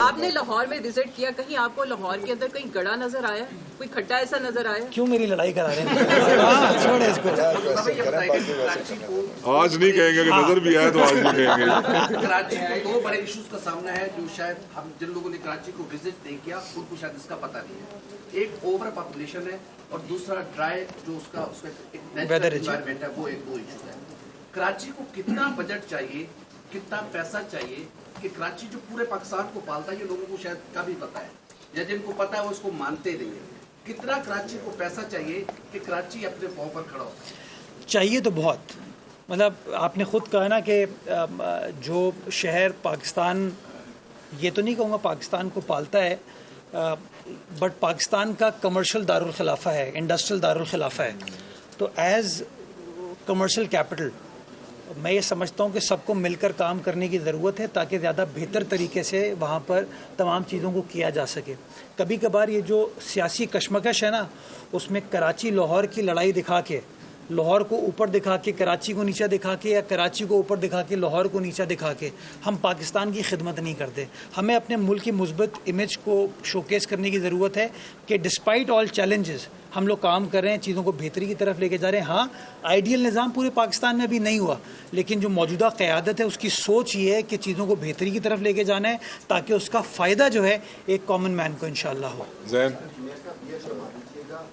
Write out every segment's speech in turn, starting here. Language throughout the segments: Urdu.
آپ نے لاہور میں وزٹ کیا, کہیں آپ کو لاہور کے اندر کہیں گڑا نظر آیا, کوئی کھڈا ایسا نظر آیا؟ کیوں میری لڑائی کرا رہے ہیں؟ چھوڑے اس کو. آج نہیں کہیں گے کہ نظر بھی آیا تو آج نہیں کہیں گے. کراچی کو دو بڑے ایشوز کا سامنا ہے جو شاید ہم جن لوگوں نے کراچی کو وزٹ نہیں کیا ان کو شاید اس کا پتہ نہیں ہے. ایک اوور پاپولیشن ہے اور دوسرا ڈرائی جو اس کا ایک نیچرل انوائرمنٹ ہے, وہ ایک دو ایشوز ہے. کراچی کو کتنا بجٹ چاہیے, کتنا پیسہ چاہیے کہ کراچی جو پورے پاکستان کو پالتا ہے, یہ لوگوں کو شاید کبھی پتہ ہے یا جن کو پتہ ہے وہ اس کو مانتے نہیں ہیں. کتنا کراچی کو پیسہ چاہیے کہ کراچی اپنے پاؤں پر کھڑا ہو؟ چاہیے تو بہت, مطلب آپ نے خود کہا نا کہ جو شہر پاکستان, یہ تو نہیں کہوں گا پاکستان کو پالتا ہے, بٹ پاکستان کا کمرشل دارالخلافہ ہے, انڈسٹریل دارالخلافہ ہے. تو ایز کمرشل کیپٹل میں یہ سمجھتا ہوں کہ سب کو مل کر کام کرنے کی ضرورت ہے تاکہ زیادہ بہتر طریقے سے وہاں پر تمام چیزوں کو کیا جا سکے. کبھی کبھار یہ جو سیاسی کشمکش ہے نا, اس میں کراچی لاہور کی لڑائی دکھا کے, لاہور کو اوپر دکھا کے کراچی کو نیچا دکھا کے, یا کراچی کو اوپر دکھا کے لاہور کو نیچا دکھا کے ہم پاکستان کی خدمت نہیں کرتے. ہمیں اپنے ملک کی مثبت امیج کو شوکیس کرنے کی ضرورت ہے کہ ڈسپائٹ آل چیلنجز ہم لوگ کام کر رہے ہیں, چیزوں کو بہتری کی طرف لے کے جا رہے ہیں. ہاں آئیڈیل نظام پورے پاکستان میں ابھی نہیں ہوا, لیکن جو موجودہ قیادت ہے اس کی سوچ یہ ہے کہ چیزوں کو بہتری کی طرف لے کے جانا ہے تاکہ اس کا فائدہ جو ہے ایک کامن مین کو انشاءاللہ ہو. زین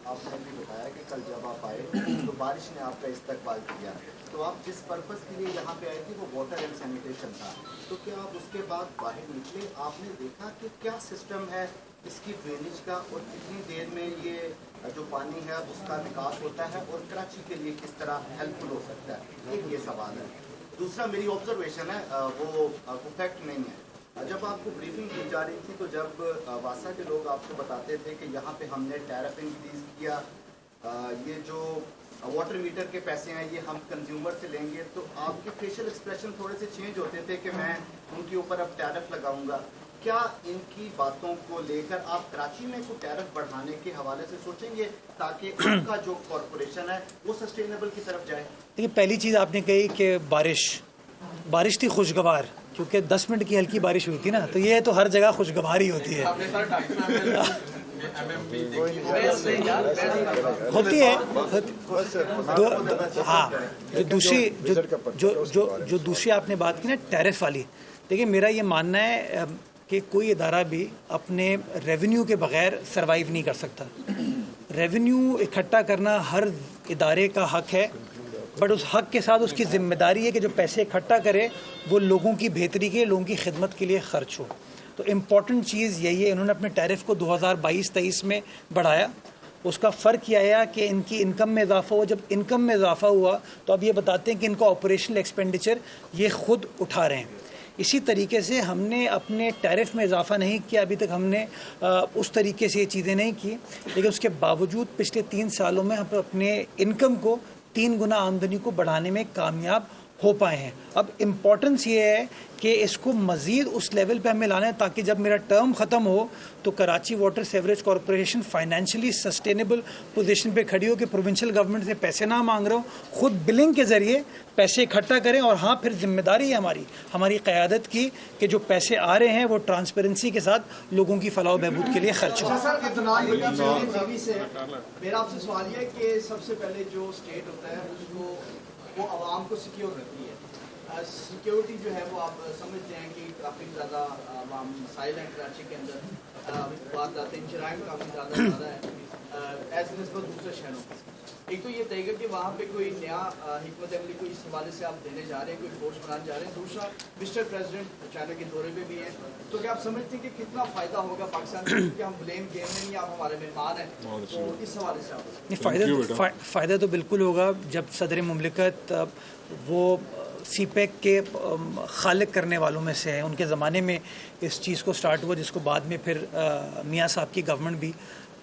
آپ نے بھی بتایا کہ کل جب آپ آئے تو بارش نے آپ کا استقبال کیا, تو آپ جس پرپز کے لیے یہاں پہ آئے تھے وہ واٹر اینڈ سینیٹیشن تھا, تو کیا آپ اس کے بعد باہر نکلے, آپ نے دیکھا کہ کیا سسٹم ہے اس کی ڈرینیج کا اور کتنی دیر میں یہ جو پانی ہے اس کا نکاس ہوتا ہے اور کراچی کے لیے کس طرح ہیلپ فل ہو سکتا ہے؟ ایک یہ سوال ہے. دوسرا میری آبزرویشن ہے, وہ فیکٹ نہیں ہے. جب آپ کو بریفنگ دی جا رہی تھی تو جب واسا کے لوگ آپ کو بتاتے تھے کہ یہاں پہ ہم نے ٹیرف انکریز کیا, یہ جو واٹر میٹر کے پیسے ہیں یہ ہم کنزیومر سے لیں گے, تو آپ کے فیشل ایکسپریشن تھوڑے سے چینج ہوتے تھے کہ میں ان کے اوپر اب ٹیرف لگاؤں گا. کیا ان کی باتوں کو لے کر آپ کراچی میں کوئی ٹیرف بڑھانے کے حوالے سے سوچیں گے تاکہ آپ کا جو کارپوریشن ہے وہ سسٹینیبل کی طرف جائے؟ دیکھیے, پہلی چیز آپ نے کہی کہ بارش تھی خوشگوار, کیونکہ 10 منٹ کی ہلکی بارش ہوئی تھی نا, تو یہ تو ہر جگہ خوشگوار ہی ہوتی ہے, ہوتی ہے. ہاں, جو دوسری آپ نے بات کی نا ٹیرف والی, دیکھیے میرا یہ ماننا ہے کہ کوئی ادارہ بھی اپنے ریونیو کے بغیر سروائیو نہیں کر سکتا. ریونیو اکٹھا کرنا ہر ادارے کا حق ہے, بٹ اس حق کے ساتھ اس کی ذمہ داری ہے کہ جو پیسے اکٹھا کرے وہ لوگوں کی بہتری کے, لوگوں کی خدمت کے لیے خرچ ہو. تو امپورٹنٹ چیز یہی ہے, انہوں نے اپنے ٹیرف کو 2022-23 میں بڑھایا. اس کا فرق یہ آیا کہ ان کی انکم میں اضافہ ہوا. جب انکم میں اضافہ ہوا تو اب یہ بتاتے ہیں کہ ان کا آپریشنل ایکسپینڈیچر یہ خود اٹھا رہے ہیں. اسی طریقے سے ہم نے اپنے ٹیرف میں اضافہ نہیں کیا, ابھی تک ہم نے اس طریقے سے یہ چیزیں نہیں کی, لیکن اس کے باوجود پچھلے 3 سالوں میں ہم اپنے انکم کو 3 گنا آمدنی کو بڑھانے میں کامیاب ہو پائے ہیں. اب امپورٹنس یہ ہے کہ اس کو مزید اس لیول پہ ہمیں لانا ہے تاکہ جب میرا ٹرم ختم ہو تو Karachi water sewerage corporation financially sustainable position پہ کھڑی ہو کہ پروونشل گورنمنٹ سے پیسے نہ مانگ رہا ہوں, خود بلنگ کے ذریعے پیسے اکٹھا کریں. اور ہاں, پھر ذمہ داری ہے ہماری قیادت کی کہ جو پیسے آ رہے ہیں وہ ٹرانسپیرنسی کے ساتھ لوگوں کی فلاح و بہبود کے لیے خرچ ہو. میرا آپ سے سوال یہ ہے کہ سب سے پہلے جو اسٹیٹ ہوتا ہے اس کو وہ عوام کو سیکیور رکھتی ہے. سیکیورٹی جو ہے وہ آپ سمجھتے ہیں کہ کافی زیادہ مسائل ہیں کراچی کے اندر, بات آتے ہیں جرائم کافی زیادہ ہے ایز نسبت دوسرے شہروں کے. ایک تو یہ طے گا کہ وہاں پہ کوئی نیا حکمت عملی کوئی اس حوالے سے آپ دینے جا رہے ہیں, کوئی فورس بنانے جا رہے ہیں. دوسرا, مسٹر پریزیڈنٹ چائنا کے دورے پہ بھی ہیں, تو کیا آپ سمجھتے ہیں کہ کتنا فائدہ ہوگا پاکستان کو, کیونکہ ہم بلیم گیم میں نہیں, آپ ہمارے مہمان ہیں, تو اس حوالے سے آپ فائدہ تو بالکل ہوگا. جب صدر مملکت وہ سی پیک کے خالق کرنے والوں میں سے ہیں, ان کے زمانے میں اس چیز کو سٹارٹ ہوا جس کو بعد میں پھر میاں صاحب کی گورنمنٹ بھی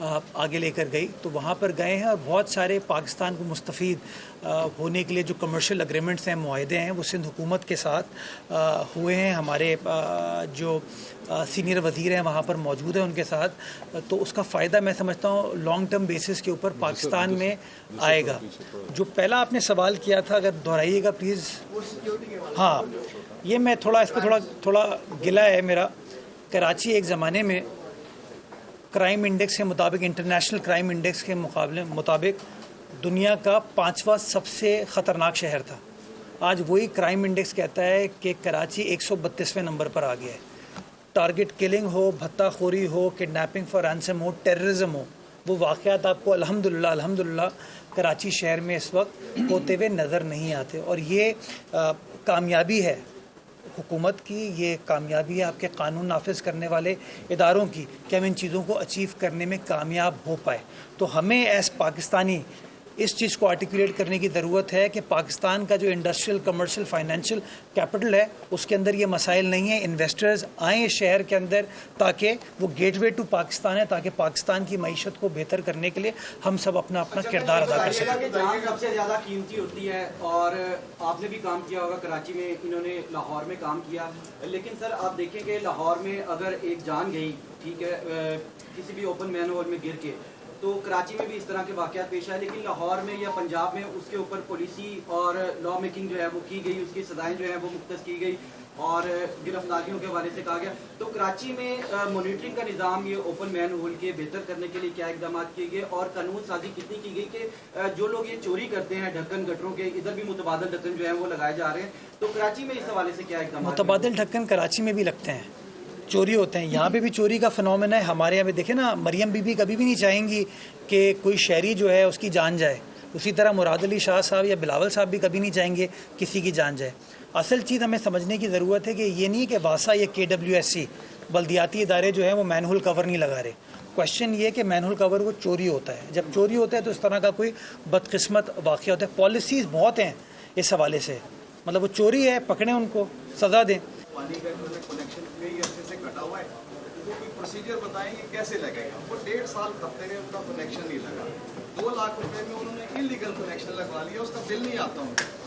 آگے لے کر گئی, تو وہاں پر گئے ہیں اور بہت سارے پاکستان کو مستفید ہونے کے لیے جو کمرشل اگریمنٹس ہیں, معاہدے ہیں, وہ سندھ حکومت کے ساتھ ہوئے ہیں. ہمارے جو سینئر وزیر ہیں وہاں پر موجود ہیں ان کے ساتھ, تو اس کا فائدہ میں سمجھتا ہوں لانگ ٹرم بیسس کے اوپر پاکستان میں آئے گا. جو پہلا آپ نے سوال کیا تھا, اگر دہرائیے گا پلیز. ہاں, یہ میں تھوڑا اس پہ تھوڑا گلا ہے میرا. کراچی ایک زمانے میں کرائم انڈیکس کے مطابق، انٹرنیشنل کرائم انڈیکس کے مطابق دنیا کا 5واں سب سے خطرناک شہر تھا. آج وہی کرائم انڈیکس کہتا ہے کہ کراچی 132ویں نمبر پر آ گیا ہے. ٹارگٹ کلنگ ہو، بھتہ خوری ہو، کڈنیپنگ فار رینسم ہو، ٹیررزم ہو، وہ واقعات آپ کو الحمدللہ کراچی شہر میں اس وقت ہوتے ہوئے نظر نہیں آتے. اور یہ کامیابی ہے حکومت کی، یہ کامیابی ہے آپ کے قانون نافذ کرنے والے اداروں کی کہ ہم ان چیزوں کو اچیو کرنے میں کامیاب ہو پائے. تو ہمیں ایز پاکستانی اس چیز کو آرٹیکولیٹ کرنے کی ضرورت ہے کہ پاکستان کا جو انڈسٹریل، کمرشل، فائنینشیل کیپٹل ہے اس کے اندر یہ مسائل نہیں ہیں. انویسٹرز آئیں شہر کے اندر تاکہ وہ گیٹ وے ٹو پاکستان ہے، تاکہ پاکستان کی معیشت کو بہتر کرنے کے لیے ہم سب اپنا کردار ادا کر سکیں. جان سب سے زیادہ قیمتی ہوتی ہے اور آپ نے بھی کام کیا ہوگا کراچی میں، انہوں نے لاہور میں کام کیا، لیکن سر آپ دیکھیں کہ لاہور میں اگر ایک جان گئی، ٹھیک ہے، کسی بھی اوپن مین ہول میں گر کے، تو کراچی میں بھی اس طرح کے واقعات پیش آئے، لیکن لاہور میں یا پنجاب میں اس کے اوپر پالیسی اور لا میکنگ جو ہے وہ کی گئی، اس کی سزائیں جو ہیں وہ مختص کی گئی اور گرفتاریوں کے حوالے سے کہا گیا. تو کراچی میں مانیٹرنگ کا نظام یہ اوپن مین ہول کے بہتر کرنے کے لیے کیا اقدامات کیے گئے اور قانون سازی کتنی کی گئی کہ جو لوگ یہ چوری کرتے ہیں ڈھکن گٹروں کے، ادھر بھی متبادل ڈھکن جو ہیں وہ لگائے جا رہے ہیں، تو کراچی میں اس حوالے سے کیا اقدامات؟ متبادل ڈھکن کراچی میں بھی لگتے ہیں، چوری ہوتے ہیں، یہاں پہ بھی چوری کا فنومنا ہے. ہمارے یہاں پہ دیکھیں نا، مریم بی بی کبھی بھی نہیں چاہیں گی کہ کوئی شہری جو ہے اس کی جان جائے. اسی طرح مراد علی شاہ صاحب یا بلاول صاحب بھی کبھی نہیں چاہیں گے کسی کی جان جائے. اصل چیز ہمیں سمجھنے کی ضرورت ہے کہ یہ نہیں کہ واسا یا KWSC بلدیاتی ادارے جو ہیں وہ مین ہول کور نہیں لگا رہے. کوشچن یہ ہے کہ مین ہول کور وہ چوری ہوتا ہے. جب چوری ہوتا ہے تو اس طرح کا کوئی بدقسمت واقعہ ہوتا ہے. پالیسیز بہت ہیں اس حوالے سے، مطلب وہ چوری ہے، پکڑیں ان کو، سزا دیں. پانی کا کنیکشن کئی عرصے سے کٹا ہوا ہے، وہ کوئی پروسیجر بتائیں گے کیسے لگے گا؟ وہ 1.5 سال کھپتے رہے، ان کا کنیکشن نہیں لگا. 2 لاکھ روپے میں انہوں نے انلیگل کنیکشن لگوا لیا، اس کا بل نہیں آتا ہوں.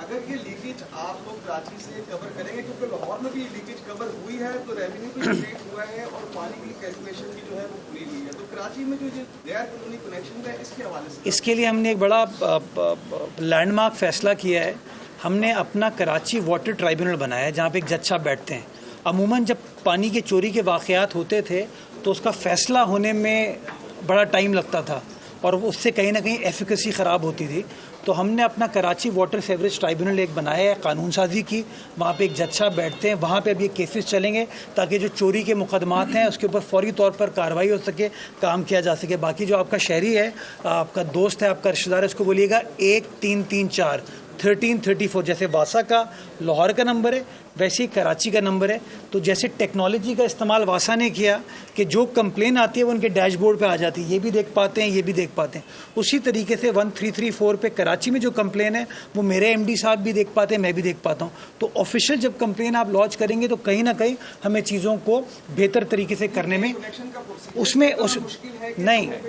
اگر یہ لیکیج آپ لوگ کراچی سے کور کریں گے، کیونکہ لاہور میں بھی لیکیج کور ہوئی ہے تو ریونیو بھی جنریٹ ہوا ہے اور پانی کی کیلکولیشن بھی جو ہے وہ پوری ہوئی ہے. تو کراچی میں جو یہ غیر قانونی کنیکشن ہے اس کے حوالے سے اس کے لیے ہم نے ایک بڑا لینڈ مارک فیصلہ کیا ہے. ہم نے اپنا کراچی واٹر ٹرائبیونل بنایا ہے جہاں پہ ایک جج صاحب بیٹھتے ہیں. عموماً جب پانی کے چوری کے واقعات ہوتے تھے تو اس کا فیصلہ ہونے میں بڑا ٹائم لگتا تھا اور اس سے کہیں نہ کہیں ایفیکیسی خراب ہوتی تھی. تو ہم نے اپنا کراچی واٹر سیوریج ٹرائبیونل ایک بنایا ہے، قانون سازی کی. وہاں پہ ایک جج صاحب بیٹھتے ہیں، وہاں پہ اب یہ کیسز چلیں گے تاکہ جو چوری کے مقدمات ہیں اس کے اوپر فوری طور پر کارروائی ہو سکے، کام کیا جا سکے. باقی جو آپ کا شہری ہے، آپ کا دوست ہے، آپ کا رشتہ دار ہے، اس کو بولیے گا 1334 1334. جیسے واسا کا لاہور کا نمبر ہے ویسے ہی کراچی کا نمبر ہے. تو جیسے ٹیکنالوجی کا استعمال واسا نے کیا کہ جو کمپلین آتی ہے وہ ان کے ڈیش بورڈ پہ آ جاتی ہے، یہ بھی دیکھ پاتے ہیں، یہ بھی دیکھ پاتے ہیں. اسی طریقے سے 1334 پہ کراچی میں جو کمپلین ہے وہ میرے MD صاحب بھی دیکھ پاتے ہیں، میں بھی دیکھ پاتا ہوں. تو آفیشیل جب کمپلین آپ لانچ کریں گے تو کہیں نہ کہیں ہمیں چیزوں کو بہتر طریقے سے کرنے میں اس میں نہیں